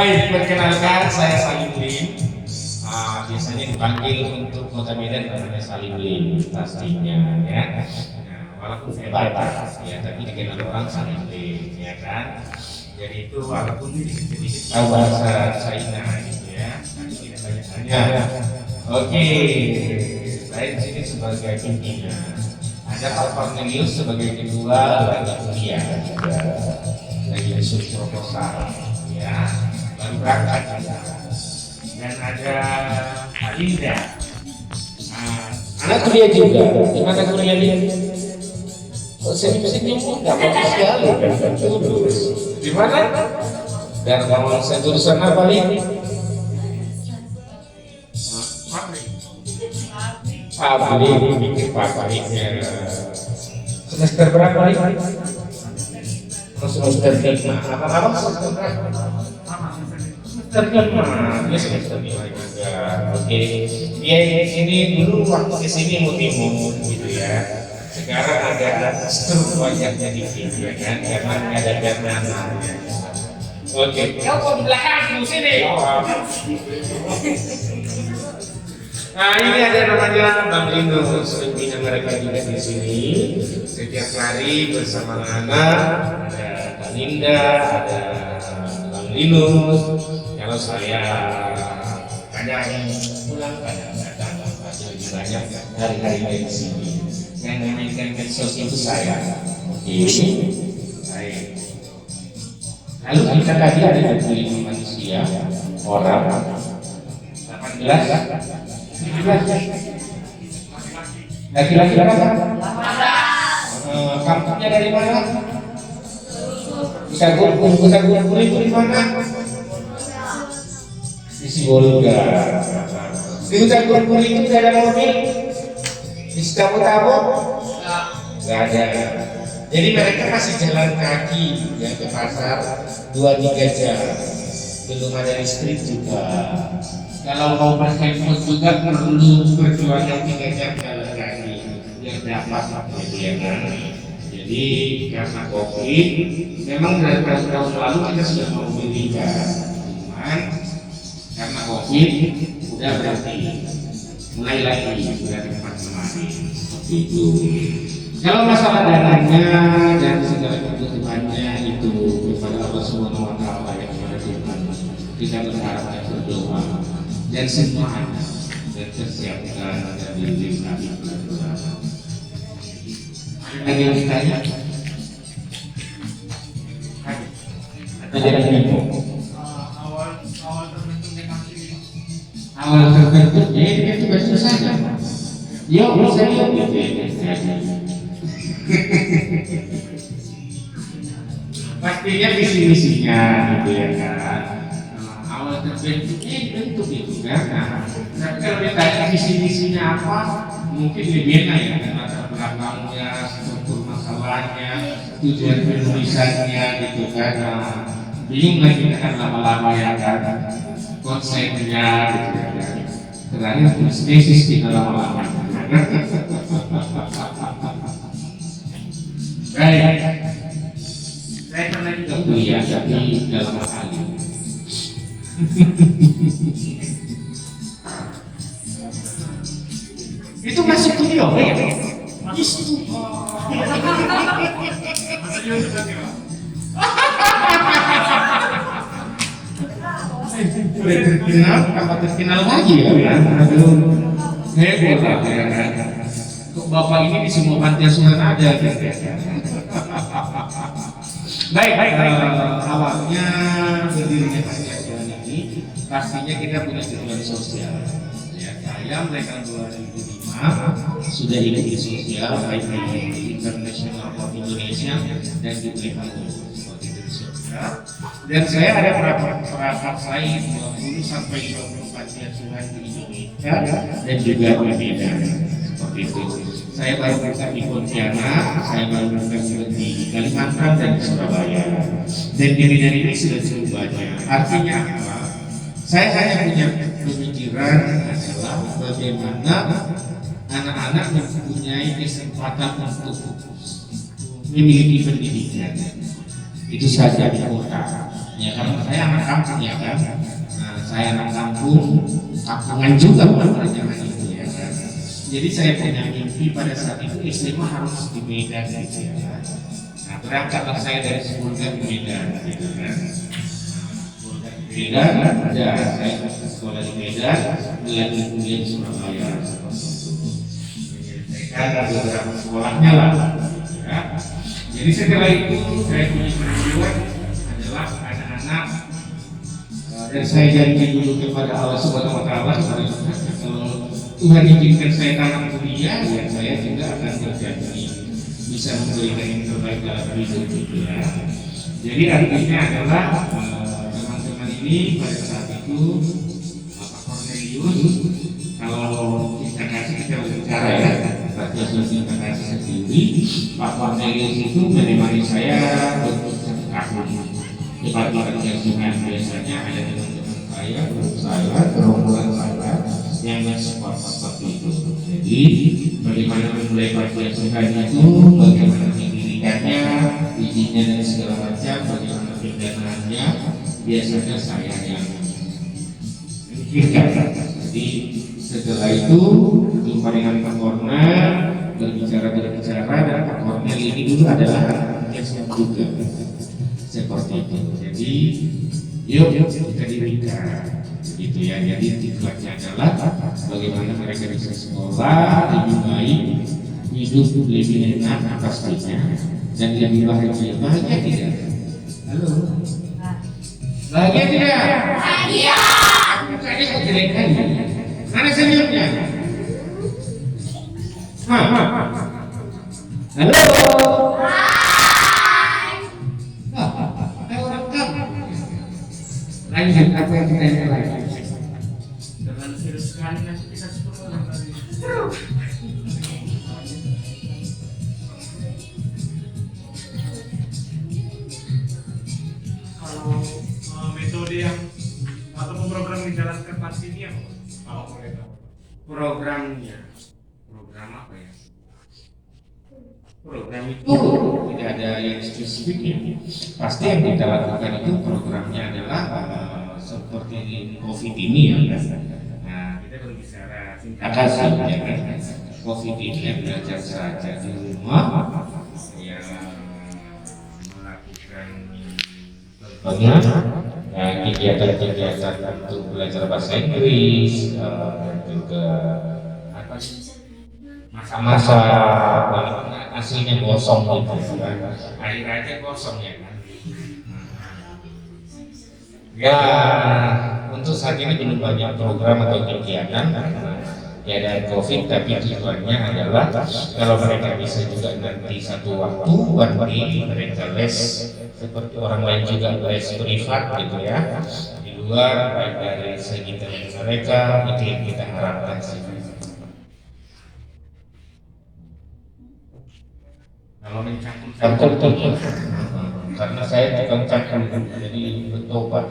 Baik, perkenalkan saya Salimudin. Biasanya dipanggil untuk Kota Medan namanya Salimudin pastinya ya. Nah, walaupun saya batas ya, tapi dikenal orang Salimudin ya kan. Jadi itu walaupun sedikit tahu bahasa China gitu ya. Tapi tidak banyak tanya. Oke, saya di sini sebagai pimpinan. Ada Pak Cornelius sebagai ketua lembaga kuliah juga lagi isu proposal ya, baru berangkat juga. Dan ada Pak Linda, anak kuliah juga. Di mana kuliah dia? Oh, senyum-senyum nggak apa-apa sekali. Di mana? Dan kalau saya jurusan apa nih? Pabrik, bikin pabriknya. Semester berapa nih? Semester 5. Apa semester berapa? Semester 5. Dia semester 5 juga. Oke. Dia ini dulu waktu kesini mutimun gitu ya. Sekarang agak struk wajahnya dikit ya kan, karena ada dandanan. Oke. Kau kok di belakang di sini? Nah, ini ada namanya Bang Lino, sering pindah mereka juga di sini. Setiap hari bersama anak, ada Kak Linda, ada Bang Lino. Kalau saya kadang pulang, kadang datang, lebih banyak hari-hari di sini. Yang memainkan medsos itu saya. Ini saya. Lalu kita tadi ada 25 manusia, orang 18. Laki-laki berapa? Kampungnya dari mana? Bisa gue itu di mana? Di Sibolga. Di Gue itu tidak ada mobil? Di Tabo? Gak ada. Jadi mereka masih jalan kaki ya ke pasar 2-3 jam. Belum ada listrik juga. Kalau mau berhenti juga perlu berjuang yang 3 jam jalan kaki biar dapat gitu ya kan. Jadi karena COVID, memang dari tahun lalu kita sudah mau berikan, cuman karena COVID udah berarti mulai lagi sudah di tempat kemarin seperti itu. Kalau masalah dananya dan segala kebutuhannya itu kepada Allah Subhanahu Wa Taala yang kepada Tuhan, kita berharap dan berdoa. Dan semua ada dan tersiapkan dari tim kami bersama. Ada yang ditanya? Ada yang bingung? Awal terbentuknya itu biasa saja. Yuk, saya yuk. Pastinya visi-misinya gitu ya kan. Awal terbentuknya bentuk itu karena tapi kalau ditanya visi-misinya apa mungkin berbeda ya, karena latar belakangnya, struktur masalahnya, tujuan penulisannya gitu kan. Bingung lagi kan lama-lama ya kan konsepnya gitu ya. Terakhir tulis tesis kita lama-lama. Baik, saya pernah juga kuliah tapi dalam hal itu masuk kuliah ya? Itu terkenal, apa terkenal lagi ya? Hebat ya kan? Kok bapak ini di semua panti asuhan ada? Baik, awalnya berdirinya panti asuhan ini pastinya kita punya tujuan sosial. Ya, saya mulai tahun 2005 sudah ikut di sosial baik di International of Indonesia dan di WHO seperti itu sosial. Dan saya ada perangkat lain 20 sampai 24 panti asuhan di Indonesia dan juga di Medan seperti itu. Saya baru berangkat di Pontianak, saya baru berangkat di Kalimantan dan di Surabaya. Dan di Medan ini sudah cukup banyak. Artinya apa? Saya hanya punya pemikiran adalah bagaimana anak-anak mempunyai kesempatan untuk memiliki pendidikan. Itu saja di kota. Ya karena saya anak kampung ya kan. Nah, saya anak kampungan juga pada zaman itu ya kan. Jadi saya punya mimpi pada saat itu SMA harus di Medan gitu ya kan. Nah berangkatlah saya dari Semarang ke Medan gitu kan. Medan, ya saya sekolah di Medan, kuliah di Surabaya. Menyelesaikan beberapa sekolahnya lah. Ya. Jadi setelah itu saya punya tujuan adalah anak-anak dan saya janji dulu kepada Allah Subhanahu Wa Taala kalau Tuhan izinkan saya tamat kuliah, ya saya juga akan berjanji bisa memberikan yang terbaik dalam hidup gitu ya. Jadi artinya adalah teman-teman ini pada saat itu Pak Cornelius, kalau kita kasih kita berbicara ya, berarti kita kasih sendiri. Pak Cornelius itu menemani saya untuk 1 tahun. Di pagi-pagi biasanya ada teman-teman saya, guru saya, gerombolan saya yang mensupport seperti itu. Jadi bagaimana memulai pelatihan itu, bagaimana mendirikannya, izinnya dan segala macam, bagaimana pendanaannya, biasanya saya yang memikirkan. Jadi setelah itu jumpa dengan Pak Kornel, berbicara dan Pak Kornel ini dulu adalah yang juga seperti itu. Jadi yuk kita dirikan gitu ya. Jadi tujuannya adalah bagaimana mereka bisa sekolah lebih baik, hidup lebih enak pastinya, dan lebih bahagia. Bahagia tidak? Halo? Bahagia tidak? Bahagia. Mukanya kok jelek kali? Mana senyumnya? Halo? Lanjut apa yang kita lakukan? Dengan serius sekali nanti kita sekolah lagi. Kalau metode yang atau program yang dijalankan pas ini apa? Kalau boleh tahu. Programnya, program apa ya? Program itu tidak ada yang spesifik ya. Pasti yang kita lakukan itu programnya adalah seperti COVID ini ya. Nah, kita berbicara singkat saja ya kan. COVID ini yang belajar saja di rumah, yang melakukan banyak kegiatan-kegiatan untuk belajar bahasa Inggris dan juga apa sih masa-masa aslinya gosong gitu kan, akhir aja gosong ya kan. Ya untuk saat ini belum banyak program atau kegiatan karena ya ada COVID, tapi tujuannya adalah kalau mereka bisa juga nanti satu waktu one day mereka les seperti orang lain juga les privat gitu ya di luar, baik dari segi teman mereka, itu yang kita harapkan sih. Kalau mencangkul karena saya tukang cangkul jadi bertobat.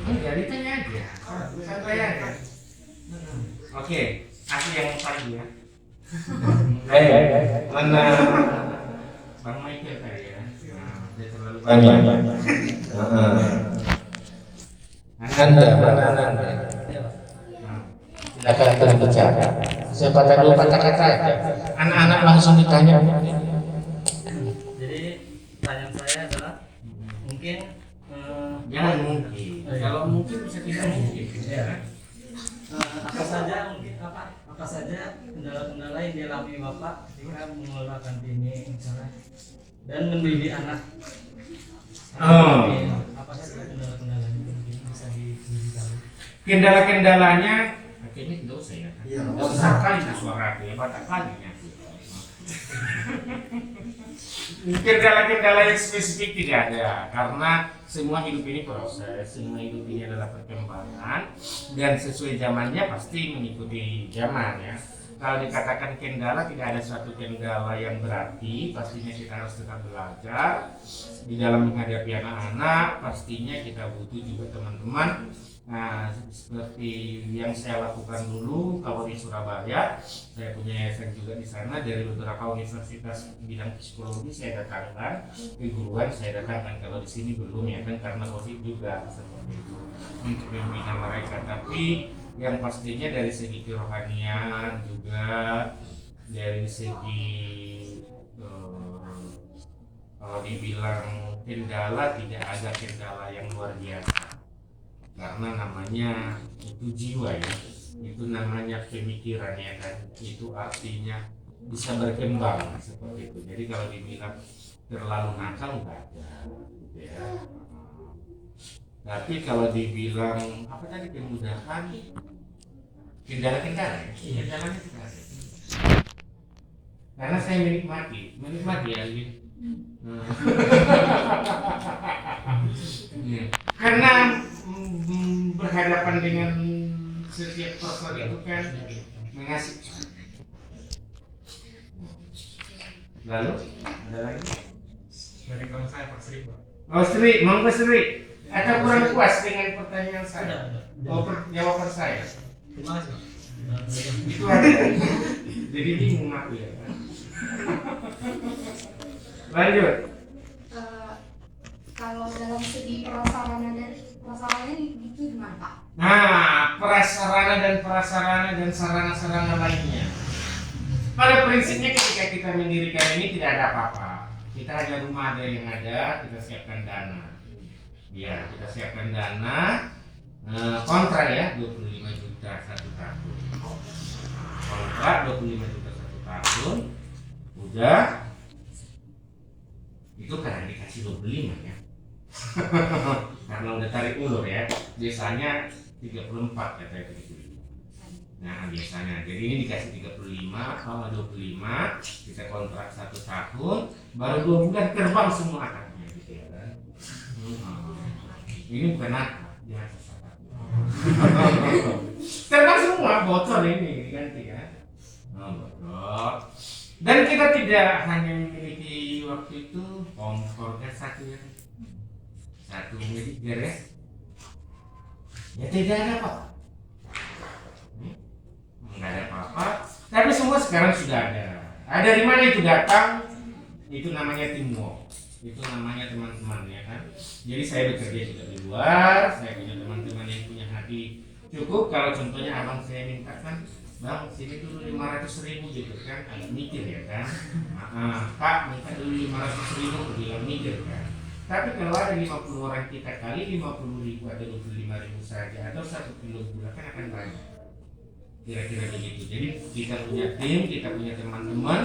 Jadi tanya aja, santai aja. Oke, aku yang pagi ya. Mana Bang Michael tadi ya? Dia terlalu banyak. Anda, mana Anda? Silakan berbicara. Sepatah dua patah kata aja. Anak-anak langsung ditanya. Jadi pertanyaan saya adalah mungkin Jangan mungkin. Kalau mungkin bisa tidak mungkin. apa saja mungkin apa saja kendala-kendala yang dialami Bapak ketika mengelola kantin ini misalnya dan mendidik anak. Apa saja kendala-kendalanya mungkin bisa diberitahu. Kendala-kendalanya kayaknya tidak usah ya. Besar kali suara ya, batak kali ya. Kendala-kendala yang spesifik tidak ada, karena semua hidup ini proses, semua hidup ini adalah perkembangan dan sesuai zamannya pasti mengikuti zaman ya. Kalau dikatakan kendala, tidak ada suatu kendala yang berarti, pastinya kita harus tetap belajar di dalam menghadapi anak-anak. Pastinya kita butuh juga teman-teman Nah, seperti yang saya lakukan dulu kalau di Surabaya, saya punya yayasan juga di sana. Dari beberapa universitas bidang psikologi saya datangkan, keguruan saya datangkan. Kalau di sini belum ya kan, karena COVID juga seperti itu untuk membina mereka. Tapi yang pastinya dari segi kerohanian juga, dari segi kalau dibilang kendala, tidak ada kendala yang luar biasa, karena namanya itu jiwa ya, itu namanya pemikiran ya kan, itu artinya bisa berkembang seperti itu. Jadi kalau dibilang terlalu nakal enggak ada gitu ya. Tapi kalau dibilang apa tadi, kemudahan, kendala-kendala ya, kendalanya tidak ada. Karena saya menikmati ya gitu. Karena berhadapan dengan setiap person itu kan mengasihkan. Lalu ada lagi Dari kamu saya Pak Sri, Pak. Oh Sri, monggo Sri. Atau kurang puas dengan pertanyaan saya? Jawaban saya. Terima kasih. Itu ada. Jadi bingung aku ya kan. Lanjut. Kalau dalam segi prasarannya itu gimana Pak? Nah, prasarana dan sarana-sarana lainnya. Pada prinsipnya ketika kita mendirikan ini tidak ada apa-apa. Kita hanya rumah ada yang ada, kita siapkan dana. Ya, kita siapkan dana. Kontrak ya, 25 juta satu tahun. Kontrak 25 juta satu tahun. Udah. Itu karena dikasih 25 ya. Karena udah tarik ulur ya. Biasanya 34 kata itu. Nah biasanya, jadi ini dikasih 35 sama 25, kita kontrak 1 tahun, baru 2 bulan terbang semua akadnya gitu ya kan. Ini bukan akad, jangan salah. Terbang semua, bocor ini diganti ya. Bocor. Dan kita tidak hanya memiliki waktu itu kompor gas satu miligar ya. Ya tidak ada apa. Nggak ada apa-apa, tapi semua sekarang sudah ada. Dari mana itu datang? Itu namanya teamwork, itu namanya teman-teman ya kan. Jadi saya bekerja juga di luar, saya punya teman-teman yang punya hati cukup. Kalau contohnya abang saya mintakan, bang sini dulu 500.000 gitu kan, agak mikir ya kan. Pak minta dulu 500.000, bilang mikir kan. Tapi kalau ada 50 orang kita kali 50.000 atau 25.000 saja, atau 1 kilo gula kan akan banyak. Kira-kira begitu. Jadi kita punya tim, kita punya teman-teman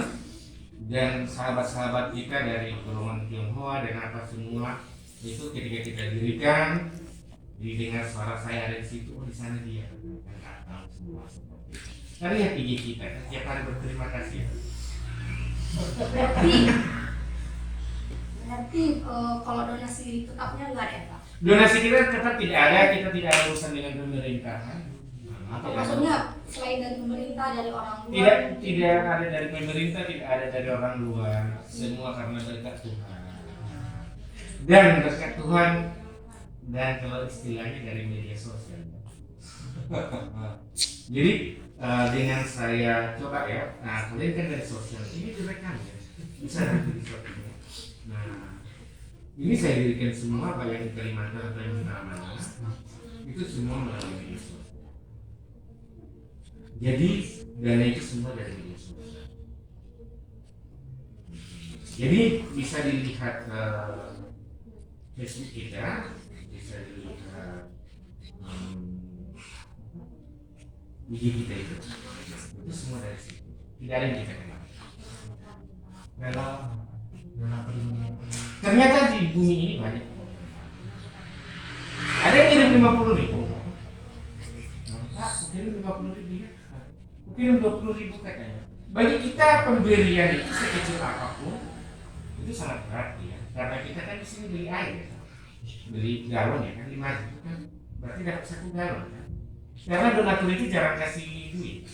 dan sahabat-sahabat kita dari golongan Tionghoa dan apa semua itu ketika kita dirikan, didengar suara saya ada di situ, oh di sana dia, kan datang semua seperti itu. Karena ya tinggi kita, setiap hari berterima kasih. Berarti kalau donasi tetapnya nggak ada ya Pak? Donasi kita tetap tidak ada, kita tidak ada urusan dengan pemerintahan. Maksudnya selain dari pemerintah, dari orang luar? Tidak ada dari pemerintah, tidak ada dari orang luar. Semua karena berkat Tuhan. Dan berkat Tuhan, dan kalau istilahnya dari media sosial. Jadi dengan saya coba ya, nah kalian kan dari sosial, ini direkam ya, bisa nanti di sosial. Nah ini saya dirikan semua, baik yang di Kalimantan atau yang di mana-mana, itu semua melalui media sosial. Jadi dana itu semua dari media sosial. Jadi bisa dilihat Facebook kita, bisa dilihat IG kita itu semua dari situ. Tidak ada yang kita kenal. Ternyata di bumi ini banyak. Ada yang kirim 50.000. Kirim 50.000 ya. Kirim 20.000 katanya. Bagi kita pemberian itu sekecil apapun itu sangat berarti ya. Karena kita kan di sini beli air, beli galon ya kan 5 juta kan, berarti dapat 1 galon kan. Karena donatur itu jarang kasih duit.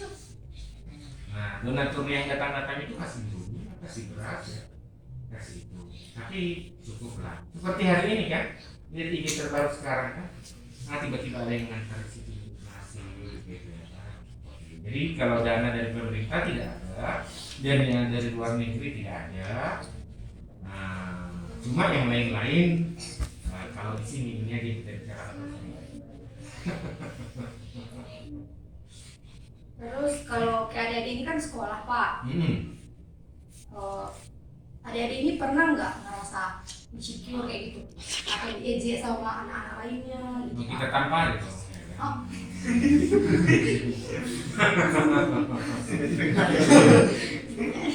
Nah donatur yang datang-datang itu kasih duit, kasih beras ya, kasih itu. Tapi cukup lah. Seperti hari ini kan, lihat IG terbaru sekarang kan, tiba-tiba ada yang ngantar situ nasi gitu ya. Jadi kalau dana dari pemerintah tidak ada, dan yang dari luar negeri tidak ada. Nah, cuma yang lain-lain, kalau di sini ini aja kita bicara. Terus kalau kayak adik-adik ini kan sekolah Pak. Adik-adik ini pernah nggak ngerasa insecure kayak gitu? Atau diejek sama anak-anak lainnya gitu? Kita tampar itu. Oh.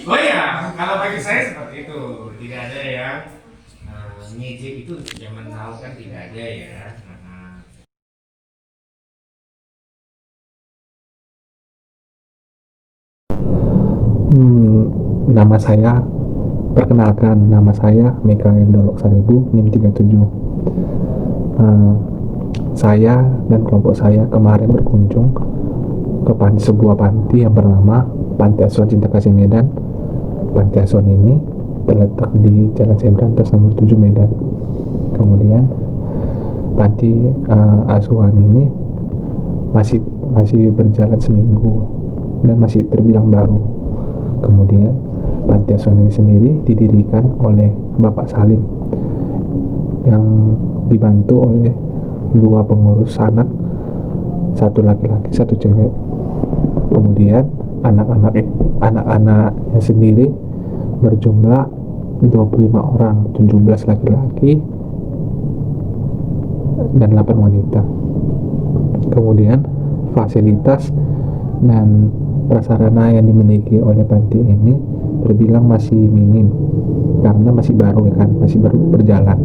Oh ya, kalau bagi saya seperti itu, tidak ada yang ngejek itu zaman now kan tidak ada ya. Nama saya, perkenalkan, nama saya Mikael Dolok Saribu, NIM 37. Saya dan kelompok saya kemarin berkunjung ke sebuah panti yang bernama Panti Asuhan Cinta Kasih Medan. Panti asuhan ini terletak di Jalan Sebrantas nomor 7 Medan. Kemudian panti asuhan ini masih berjalan seminggu dan masih terbilang baru. Kemudian panti asuhan ini sendiri didirikan oleh Bapak Salim yang dibantu oleh 2 pengurus anak, 1 laki-laki 1 cewek. Kemudian anak-anaknya sendiri berjumlah 25 orang, 17 laki-laki dan 8 wanita. Kemudian fasilitas dan prasarana yang dimiliki oleh panti ini terbilang masih minim karena masih baru kan, masih baru berjalan.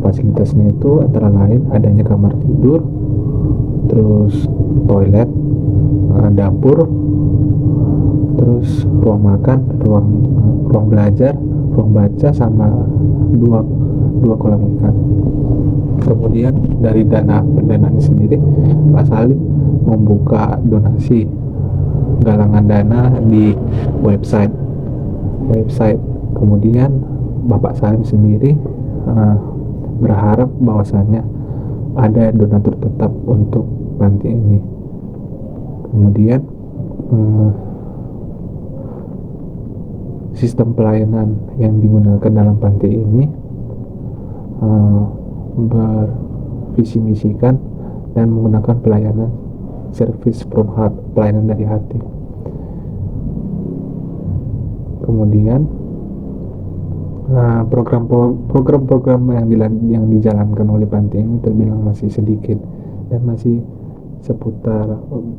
Fasilitasnya itu antara lain adanya kamar tidur, terus toilet, dapur, terus ruang makan, ruang belajar, ruang baca, sama dua kolam ikan. Kemudian dari dana pendanaan sendiri, Pak Salim membuka donasi galangan dana di website. Kemudian Bapak Salim sendiri berharap bahwasannya ada donatur tetap untuk panti ini. Kemudian sistem pelayanan yang digunakan dalam panti ini bervisi misikan dan menggunakan pelayanan service from heart, pelayanan dari hati. Kemudian program-program yang dijalankan oleh panti ini terbilang masih sedikit dan masih seputar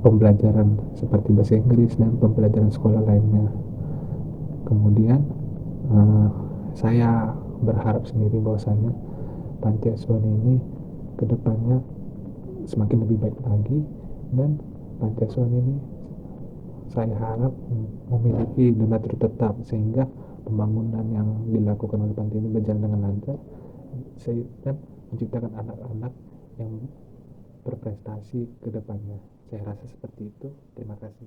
pembelajaran seperti bahasa Inggris dan pembelajaran sekolah lainnya. Kemudian saya berharap sendiri bahwasannya panti asuhan ini kedepannya semakin lebih baik lagi, dan panti asuhan ini saya harap memiliki donatur tetap sehingga pembangunan yang dilakukan oleh panti ini berjalan dengan lancar dan menciptakan anak-anak yang berprestasi ke depannya. Saya rasa seperti itu. Terima kasih.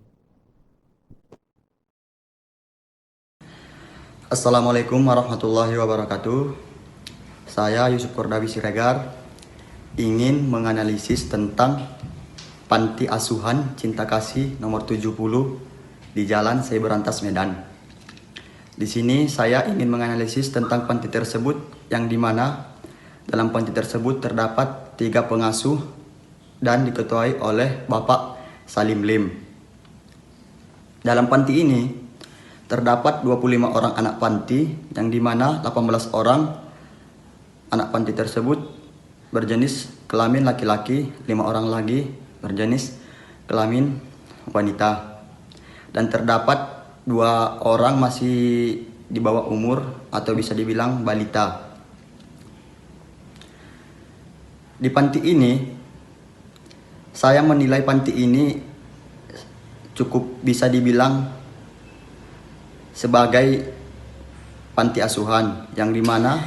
Assalamualaikum warahmatullahi wabarakatuh. Saya Yusuf Kordawi Siregar ingin menganalisis tentang Panti Asuhan Cinta Kasih nomor 70 di Jalan Sebrantas Medan. Di sini saya ingin menganalisis tentang panti tersebut, yang dimana dalam panti tersebut terdapat 3 pengasuh dan diketuai oleh Bapak Salim Lim. Dalam panti ini terdapat 25 orang anak panti, yang dimana 18 orang anak panti tersebut berjenis kelamin laki-laki, 5 orang lagi berjenis kelamin wanita, dan terdapat 2 orang masih di bawah umur atau bisa dibilang balita. Di panti ini, saya menilai panti ini cukup bisa dibilang sebagai panti asuhan, yang dimana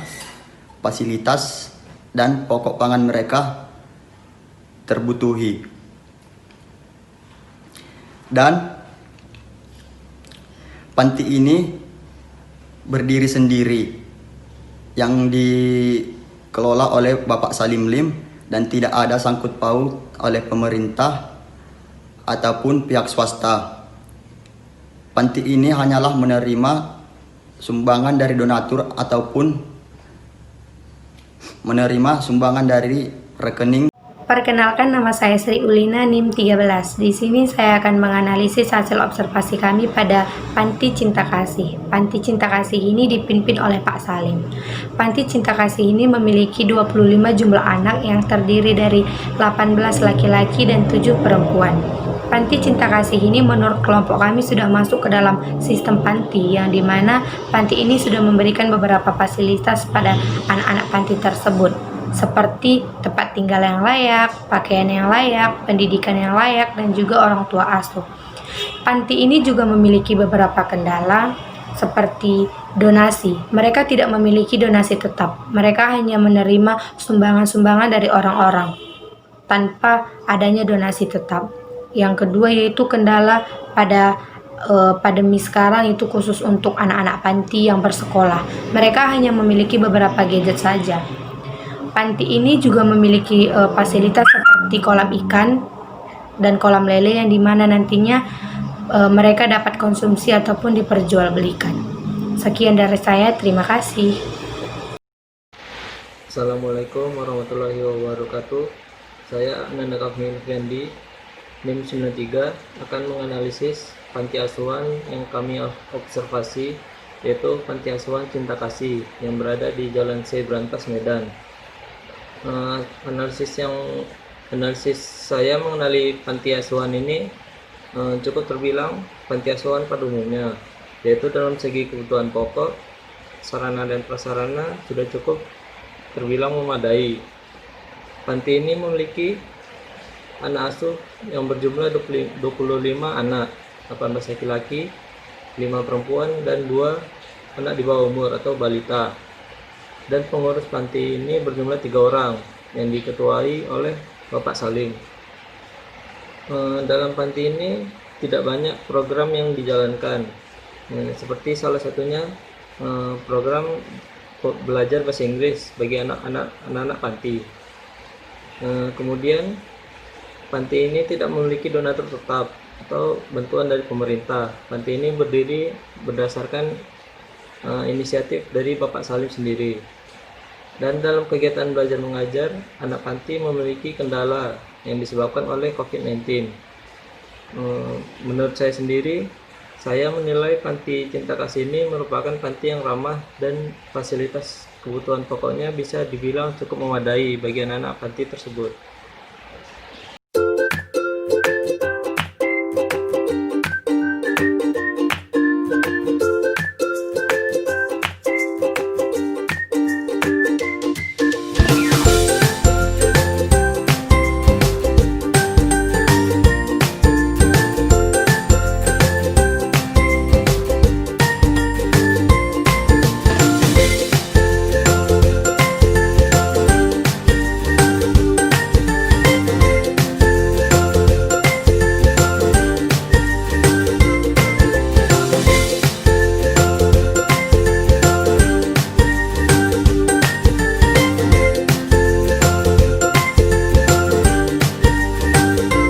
fasilitas dan pokok pangan mereka terbutuhi. Dan panti ini berdiri sendiri, yang dikelola oleh Bapak Salim Lim dan tidak ada sangkut paut oleh pemerintah ataupun pihak swasta. Panti ini hanyalah menerima sumbangan dari donatur ataupun menerima sumbangan dari rekening. Perkenalkan, nama saya Sri Ulina, NIM 13. Di sini saya akan menganalisis hasil observasi kami pada Panti Cinta Kasih. Panti Cinta Kasih ini dipimpin oleh Pak Salim. Panti Cinta Kasih ini memiliki 25 jumlah anak yang terdiri dari 18 laki-laki dan 7 perempuan. Panti Cinta Kasih ini menurut kelompok kami sudah masuk ke dalam sistem panti, yang dimana panti ini sudah memberikan beberapa fasilitas pada anak-anak panti tersebut, seperti tempat tinggal yang layak, pakaian yang layak, pendidikan yang layak, dan juga orang tua asuh. Panti ini juga memiliki beberapa kendala seperti donasi. Mereka tidak memiliki donasi tetap. Mereka hanya menerima sumbangan-sumbangan dari orang-orang tanpa adanya donasi tetap. Yang kedua yaitu kendala pada pandemi sekarang, itu khusus untuk anak-anak panti yang bersekolah. Mereka hanya memiliki beberapa gadget saja. Panti ini juga memiliki fasilitas seperti kolam ikan dan kolam lele, yang dimana nantinya mereka dapat konsumsi ataupun diperjualbelikan. Sekian dari saya, terima kasih. Assalamualaikum warahmatullahi wabarakatuh. Saya Ananda Kafmi Fendi, NIM 93, akan menganalisis panti asuhan yang kami observasi, yaitu Panti Asuhan Cinta Kasih yang berada di Jalan C Brantas, Medan. Analisis saya mengenali panti asuhan ini cukup terbilang panti asuhan pada umumnya, yaitu dalam segi kebutuhan pokok, sarana dan prasarana sudah cukup terbilang memadai. Panti ini memiliki anak asuh yang berjumlah 25 anak, 18 laki-laki, 5 perempuan, dan 2 anak di bawah umur atau balita. Dan pengurus panti ini berjumlah 3 orang yang diketuai oleh Bapak Salim. Dalam panti ini tidak banyak program yang dijalankan, seperti salah satunya program belajar bahasa Inggris bagi anak-anak panti. Kemudian panti ini tidak memiliki donatur tetap atau bantuan dari pemerintah. Panti ini berdiri berdasarkan inisiatif dari Bapak Salim sendiri. Dan dalam kegiatan belajar mengajar, anak panti memiliki kendala yang disebabkan oleh COVID-19. Menurut saya sendiri, saya menilai Panti Cinta Kasih ini merupakan panti yang ramah dan fasilitas kebutuhan pokoknya bisa dibilang cukup memadai bagi anak-anak panti tersebut.